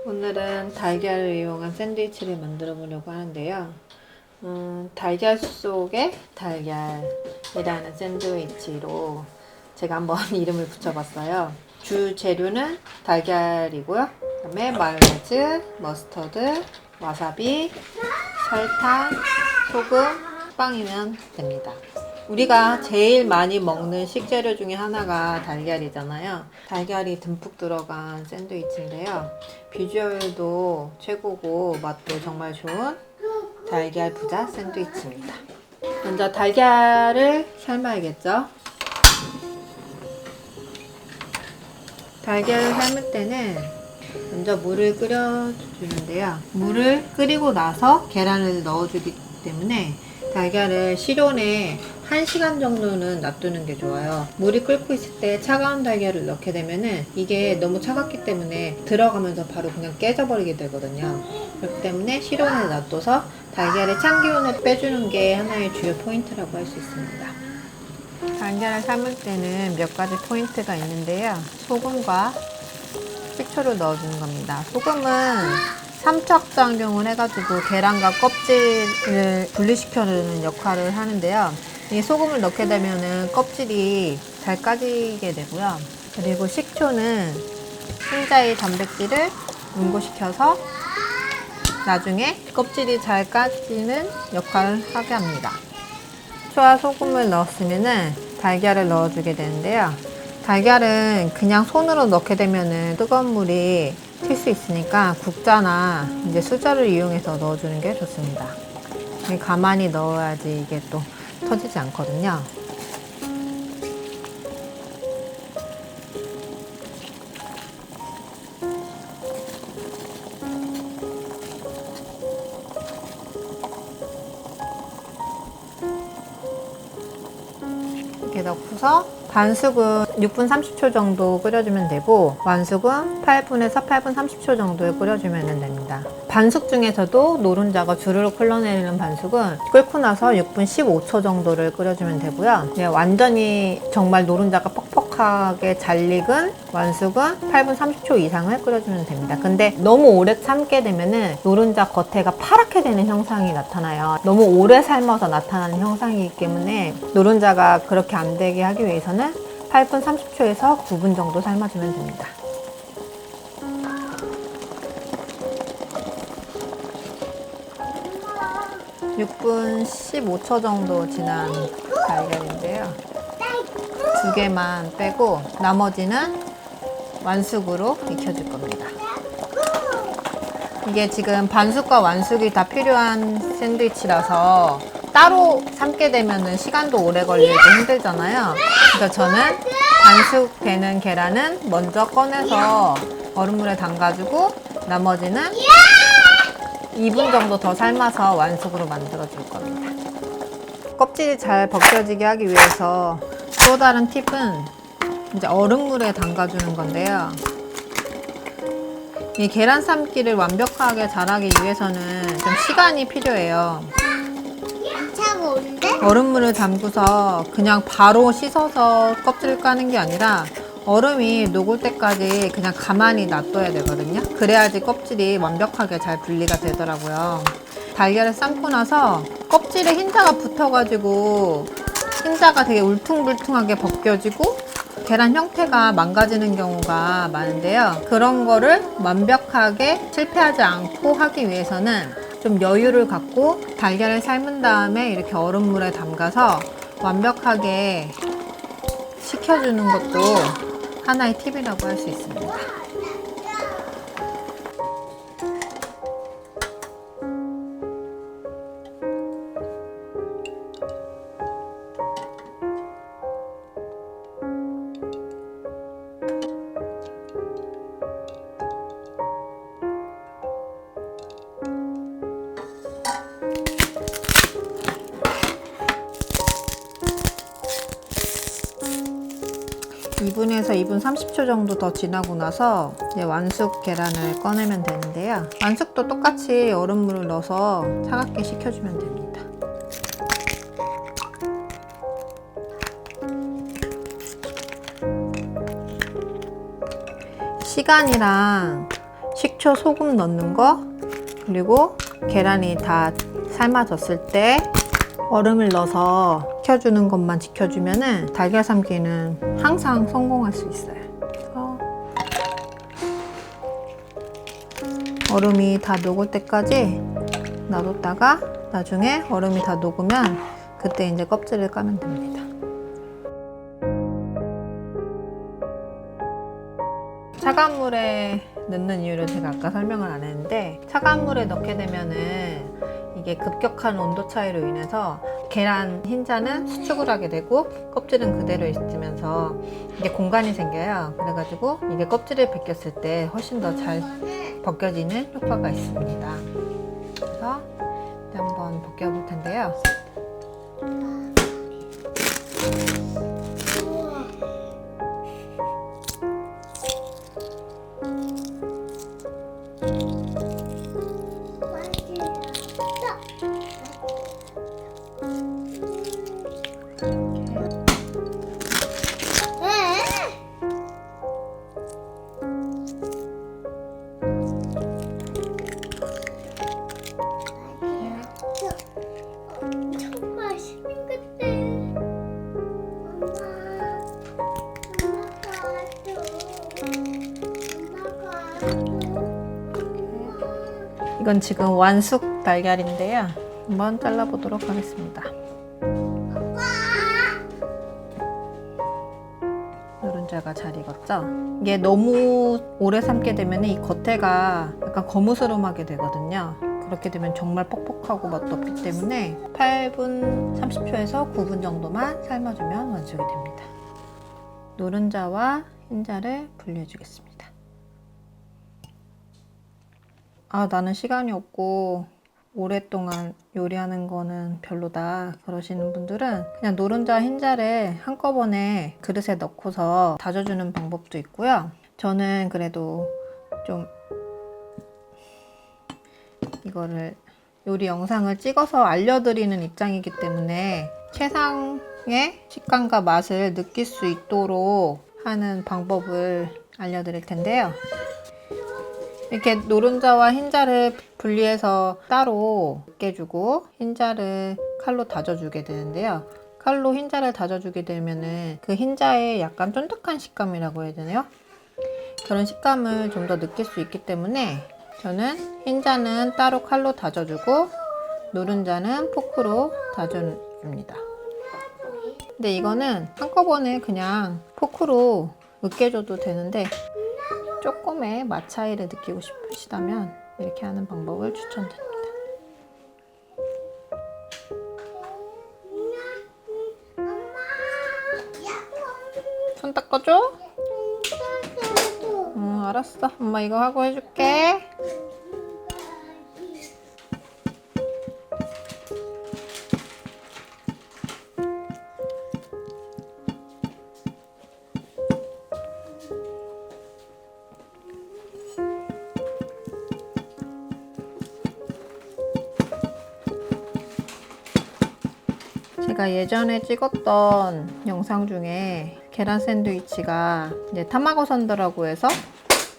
오늘은 달걀을 이용한 샌드위치를 만들어 보려고 하는데요. 달걀 속에 달걀이라는 샌드위치로 제가 한번 이름을 붙여봤어요. 주 재료는 달걀이고요. 그다음에 마요네즈, 머스터드, 와사비, 설탕, 소금, 빵이면 됩니다. 우리가 제일 많이 먹는 식재료 중에 하나가 달걀이잖아요. 달걀이 듬뿍 들어간 샌드위치인데요. 비주얼도 최고고 맛도 정말 좋은 달걀 부자 샌드위치입니다. 먼저 달걀을 삶아야겠죠. 달걀을 삶을 때는 먼저 물을 끓여주는데요. 물을 끓이고 나서 계란을 넣어주기 때문에 달걀을 실온에 1시간 정도는 놔두는 게 좋아요. 물이 끓고 있을 때 차가운 달걀을 넣게 되면은 이게 너무 차갑기 때문에 들어가면서 바로 그냥 깨져버리게 되거든요. 그렇기 때문에 실온에 놔둬서 달걀의 찬 기운을 빼주는 게 하나의 주요 포인트라고 할 수 있습니다. 달걀을 삶을 때는 몇 가지 포인트가 있는데요. 소금과 식초를 넣어주는 겁니다. 소금은 삼척작용을 해가지고 계란과 껍질을 분리시켜주는 역할을 하는데요. 이 소금을 넣게 되면은 껍질이 잘 까지게 되고요. 그리고 식초는 흰자의 단백질을 응고시켜서 나중에 껍질이 잘 까지는 역할을 하게 합니다. 식초와 소금을 넣었으면은 달걀을 넣어주게 되는데요. 달걀은 그냥 손으로 넣게 되면은 뜨거운 물이 튈 수 있으니까 국자나 이제 수저를 이용해서 넣어주는 게 좋습니다. 가만히 넣어야지 이게 또 터지지 않거든요. 이렇게 넣고서 반숙은 6분 30초 정도 끓여주면 되고 완숙은 8분에서 8분 30초 정도에 끓여주면 됩니다. 반숙 중에서도 노른자가 주르륵 흘러내리는 반숙은 끓고 나서 6분 15초 정도를 끓여주면 되고요. 완전히 정말 노른자가 퍽퍽하게 잘 익은 완숙은 8분 30초 이상을 끓여주면 됩니다. 근데 너무 오래 삶게 되면은 노른자 겉에가 파랗게 되는 현상이 나타나요. 너무 오래 삶아서 나타나는 현상이기 때문에 노른자가 그렇게 안 되게 하기 위해서는 8분 30초에서 9분 정도 삶아주면 됩니다. 육 6분 15초 정도 지난 달걀인데요. 2개만 빼고 나머지는 완숙으로 익혀줄 겁니다. 이게 지금 반숙과 완숙이 다 필요한 샌드위치라서 따로 삶게 되면 시간도 오래 걸리고 힘들잖아요. 그래서 저는 반숙되는 계란은 먼저 꺼내서 얼음물에 담가주고 나머지는 2분 정도 더 삶아서 완숙으로 만들어 줄 겁니다. 껍질이 잘 벗겨지게 하기 위해서 또 다른 팁은 이제 얼음물에 담가주는 건데요. 이 계란 삶기를 완벽하게 잘하기 위해서는 좀 시간이 필요해요. 차가운데? 얼음물을 담고서 그냥 바로 씻어서 껍질을 까는 게 아니라 얼음이 녹을 때까지 그냥 가만히 놔둬야 되거든요. 그래야지 껍질이 완벽하게 잘 분리가 되더라고요. 달걀을 삶고 나서 껍질에 흰자가 붙어가지고 흰자가 되게 울퉁불퉁하게 벗겨지고 계란 형태가 망가지는 경우가 많은데요. 그런 거를 완벽하게 실패하지 않고 하기 위해서는 좀 여유를 갖고 달걀을 삶은 다음에 이렇게 얼음물에 담가서 완벽하게 식혀주는 것도 하나의 팁이라고 할 수 있습니다. (2분에서) 2분 30초 정도 더 지나고 나서 이제 완숙 계란을 꺼내면 되는데요. 완숙도 똑같이 얼음물을 넣어서 차갑게 식혀주면 됩니다. 시간이랑 식초, 소금 넣는 거, 그리고 계란이 다 삶아졌을 때 얼음을 넣어서 식혀주는 것만 지켜주면은 달걀 삶기는 항상 성공할 수 있어요. 그래서 얼음이 다 녹을 때까지 놔뒀다가 나중에 얼음이 다 녹으면 그때 이제 껍질을 까면 됩니다. 차가운 물에 넣는 이유를 제가 아까 설명을 안 했는데, 차가운 물에 넣게 되면은 이게 급격한 온도 차이로 인해서 계란 흰자는 수축을 하게 되고 껍질은 그대로 있으면서 이게 공간이 생겨요. 그래가지고 이게 껍질을 벗겼을 때 훨씬 더 잘 벗겨지는 효과가 있습니다. 그래서 이제 한번 벗겨볼 텐데요. 이건 지금 완숙 달걀인데요. 한번 잘라보도록 하겠습니다. 노른자가 잘 익었죠? 이게 너무 오래 삶게 되면 이 겉에가 약간 거무스름하게 되거든요. 그렇게 되면 정말 퍽퍽하고 맛도 없기 때문에 8분 30초에서 9분 정도만 삶아주면 완숙이 됩니다. 노른자와 흰자를 분리해 주겠습니다. 나는 시간이 없고 오랫동안 요리하는 거는 별로다 그러시는 분들은 그냥 노른자 흰자를 한꺼번에 그릇에 넣고서 다져주는 방법도 있고요. 저는 그래도 좀 이거를 요리 영상을 찍어서 알려드리는 입장이기 때문에 최상의 식감과 맛을 느낄 수 있도록 하는 방법을 알려드릴 텐데요. 이렇게 노른자와 흰자를 분리해서 따로 으깨주고 흰자를 칼로 다져주게 되는데요. 칼로 흰자를 다져주게 되면은 그 흰자의 약간 쫀득한 식감이라고 해야 되나요? 그런 식감을 좀 더 느낄 수 있기 때문에 저는 흰자는 따로 칼로 다져주고 노른자는 포크로 다져줍니다. 근데 이거는 한꺼번에 그냥 포크로 으깨줘도 되는데 조금의 맛 차이를 느끼고 싶으시다면 이렇게 하는 방법을 추천드립니다. 손 닦아줘? 응, 알았어. 엄마 이거 하고 해줄게. 제가 예전에 찍었던 영상 중에 계란 샌드위치가 이제 타마고 선더라고 해서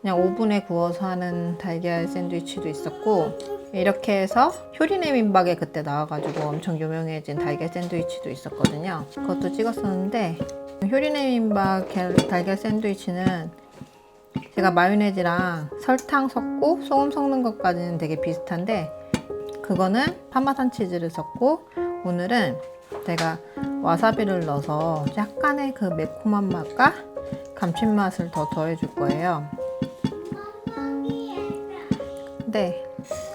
그냥 오븐에 구워서 하는 달걀 샌드위치도 있었고, 이렇게 해서 효리네 민박에 그때 나와가지고 엄청 유명해진 달걀 샌드위치도 있었거든요. 그것도 찍었었는데 효리네 민박 달걀 샌드위치는 제가 마요네즈랑 설탕 섞고 소금 섞는 것까지는 되게 비슷한데, 그거는 파마산 치즈를 섞고 오늘은 제가 와사비를 넣어서 약간의 그 매콤한 맛과 감칠맛을 더 더해줄 거예요. 근데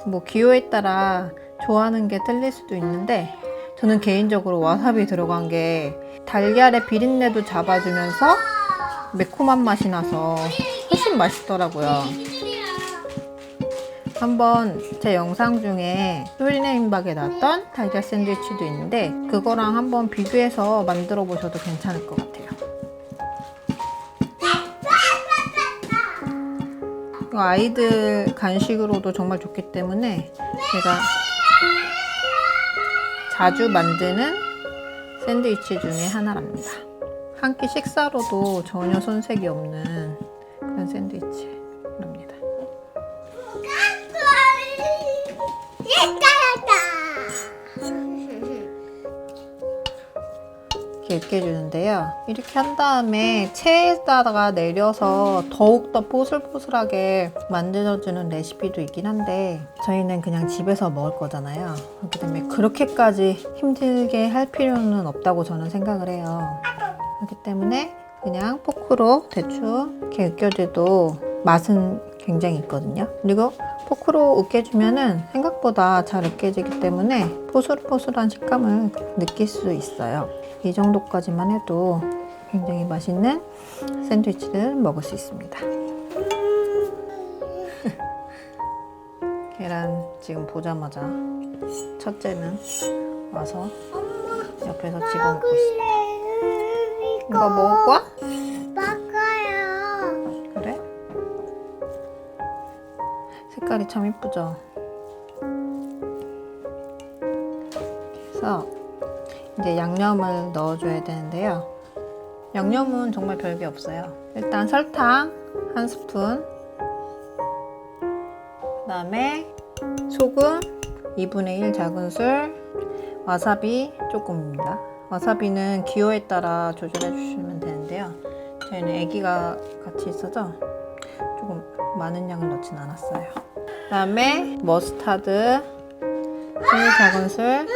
뭐 기호에 따라 좋아하는 게 틀릴 수도 있는데, 저는 개인적으로 와사비 들어간 게 달걀의 비린내도 잡아주면서 매콤한 맛이 나서 훨씬 맛있더라고요. 한번 제 영상 중에 효리네 민박에 나왔던 달걀 샌드위치도 있는데 그거랑 한번 비교해서 만들어 보셔도 괜찮을 것 같아요. 이거 아이들 간식으로도 정말 좋기 때문에 제가 자주 만드는 샌드위치 중에 하나랍니다. 한 끼 식사로도 전혀 손색이 없는 그런 샌드위치랍니다. 으깨주는데요. 이렇게 한 다음에 체에다가 내려서 더욱더 포슬포슬하게 만들어주는 레시피도 있긴 한데 저희는 그냥 집에서 먹을 거잖아요. 그렇기 때문에 그렇게까지 힘들게 할 필요는 없다고 저는 생각을 해요. 그렇기 때문에 그냥 포크로 대충 이렇게 으깨줘도 맛은 굉장히 있거든요. 그리고 포크로 으깨주면은 생각보다 잘 으깨지기 때문에 포슬포슬한 식감을 느낄 수 있어요. 이 정도까지만 해도 굉장히 맛있는 샌드위치를 먹을 수 있습니다. 계란 지금 보자마자 첫째는 와서 옆에서 집어먹고 있습니다. 이거 먹을 거야? 먹어요. 그래? 색깔이 참 이쁘죠? 그래서 이제 양념을 넣어줘야 되는데요. 양념은 정말 별게 없어요. 일단 설탕 1스푼, 그 다음에 소금 2분의 1 작은술, 와사비 조금입니다. 와사비는 기호에 따라 조절해 주시면 되는데요. 저희는 아기가 같이 있어서 조금 많은 양을 넣진 않았어요. 그 다음에 머스타드 1작은술,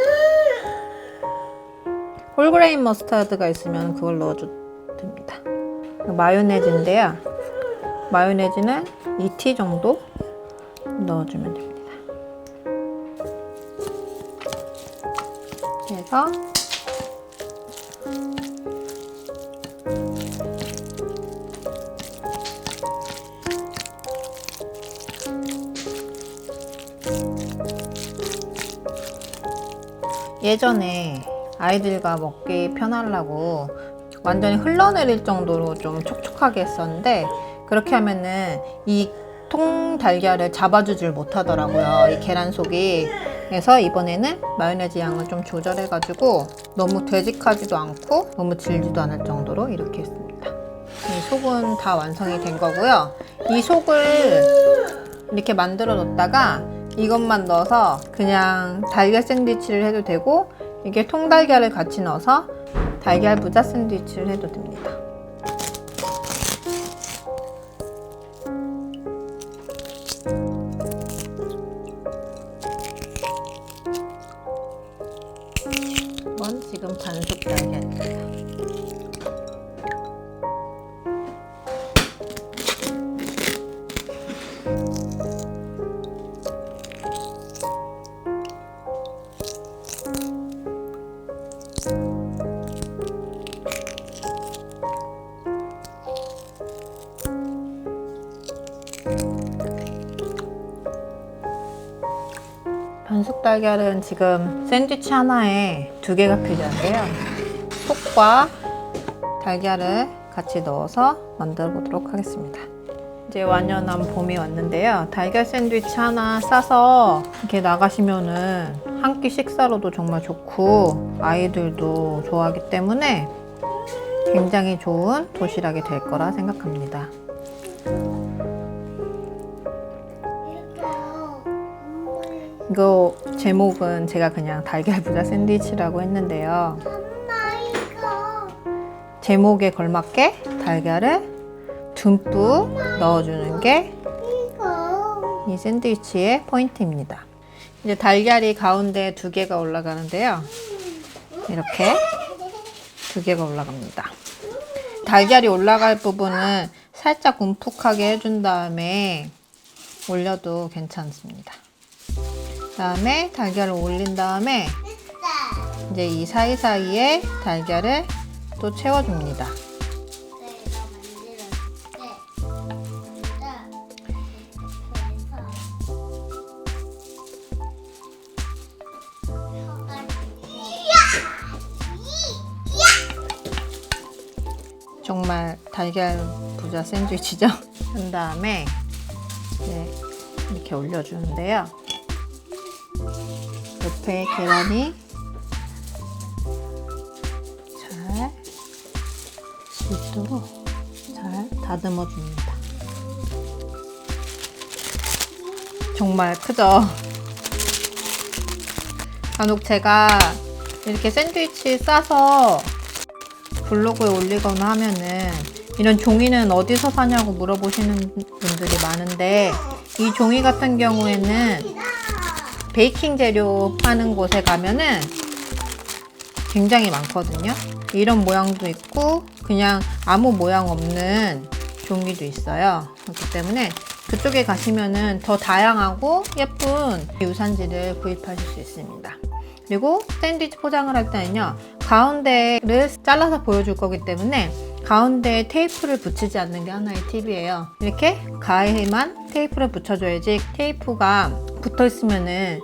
홀그레인 머스타드가 있으면 그걸 넣어줘도 됩니다. 마요네즈인데요. 마요네즈는 2티 정도 넣어주면 됩니다. 그래서 예전에 아이들과 먹기 편하려고 완전히 흘러내릴 정도로 좀 촉촉하게 했었는데 그렇게 하면은 이 통 달걀을 잡아주질 못하더라고요. 이 계란 속이. 그래서 이번에는 마요네즈 양을 좀 조절해 가지고 너무 되직하지도 않고 너무 질지도 않을 정도로 이렇게 했습니다. 이 속은 다 완성이 된 거고요. 이 속을 이렇게 만들어 놓다가 이것만 넣어서 그냥 달걀 샌드위치를 해도 되고 이게 통달걀을 같이 넣어서 달걀 부자 샌드위치를 해도 됩니다. 이건 지금 반숙 달걀입니다. 반숙 달걀은 지금 샌드위치 하나에 2개가 필요한데요. 속과 달걀을 같이 넣어서 만들어 보도록 하겠습니다. 이제 완연한 봄이 왔는데요. 달걀 샌드위치 하나 싸서 이렇게 나가시면은 한 끼 식사로도 정말 좋고 아이들도 좋아하기 때문에 굉장히 좋은 도시락이 될 거라 생각합니다. 이거 제목은 제가 그냥 달걀 부자 샌드위치라고 했는데요. 엄마 이거. 제목에 걸맞게 달걀을 듬뿍 넣어주는 게 이 샌드위치의 포인트입니다. 이제 달걀이 가운데 2개가 올라가는데요. 이렇게 2개가 올라갑니다. 달걀이 올라갈 부분은 살짝 움푹하게 해준 다음에 올려도 괜찮습니다. 그 다음에 달걀을 올린 다음에 이제 이 사이사이에 달걀을 또 채워줍니다. 정말 달걀 부자 샌드위치죠? 한 다음에 이제 이렇게 올려주는데요. 옆에 계란이 잘 씹도록 잘 다듬어 줍니다. 정말 크죠? 간혹 제가 이렇게 샌드위치 싸서 블로그에 올리거나 하면은 이런 종이는 어디서 사냐고 물어보시는 분들이 많은데, 이 종이 같은 경우에는 베이킹 재료 파는 곳에 가면은 굉장히 많거든요. 이런 모양도 있고 그냥 아무 모양 없는 종이도 있어요. 그렇기 때문에 그쪽에 가시면은 더 다양하고 예쁜 유산지를 구입하실 수 있습니다. 그리고 샌드위치 포장을 할 때는요, 가운데를 잘라서 보여줄 거기 때문에 가운데에 테이프를 붙이지 않는 게 하나의 팁이에요. 이렇게 가에만 테이프를 붙여줘야지, 테이프가 붙어 있으면은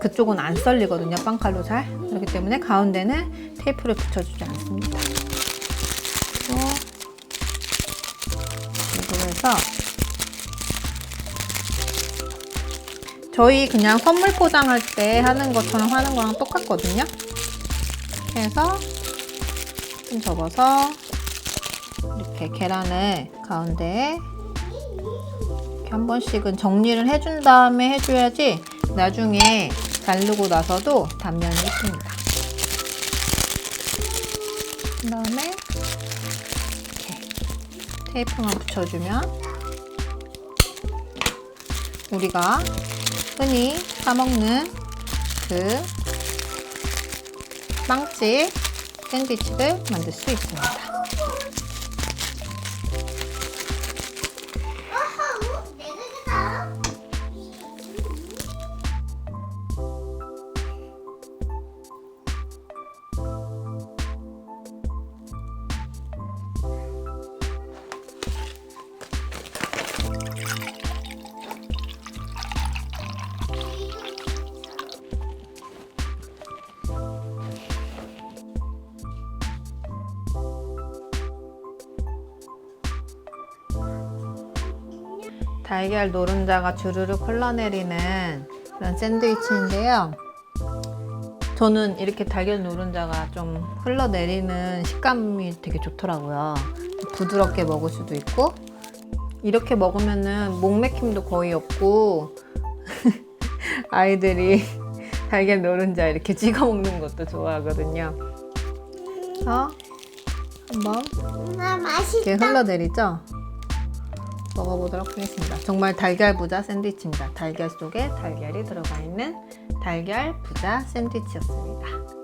그쪽은 안 썰리거든요, 빵칼로 잘. 그렇기 때문에 가운데는 테이프를 붙여주지 않습니다. 그리고 해서 저희 그냥 선물 포장할 때 하는 것처럼 하는 거랑 똑같거든요. 이렇게 해서 좀 접어서 이렇게 계란을 가운데에 이렇게 한 번씩은 정리를 해준 다음에 해줘야지 나중에 자르고 나서도 단면이 있습니다. 그 다음에 이렇게 테이프만 붙여주면 우리가 흔히 사먹는 그 빵집 샌드위치를 만들 수 있습니다. 달걀 노른자가 주르륵 흘러내리는 그런 샌드위치인데요. 저는 이렇게 달걀 노른자가 좀 흘러내리는 식감이 되게 좋더라고요. 부드럽게 먹을 수도 있고, 이렇게 먹으면은 목맥힘도 거의 없고 아이들이 달걀 노른자 이렇게 찍어 먹는 것도 좋아하거든요. 그래서 한번 엄마 이렇게 맛있다. 흘러내리죠? 먹어보도록 하겠습니다. 정말 달걀 부자 샌드위치입니다. 달걀 속에 달걀이 들어가 있는 달걀 부자 샌드위치였습니다.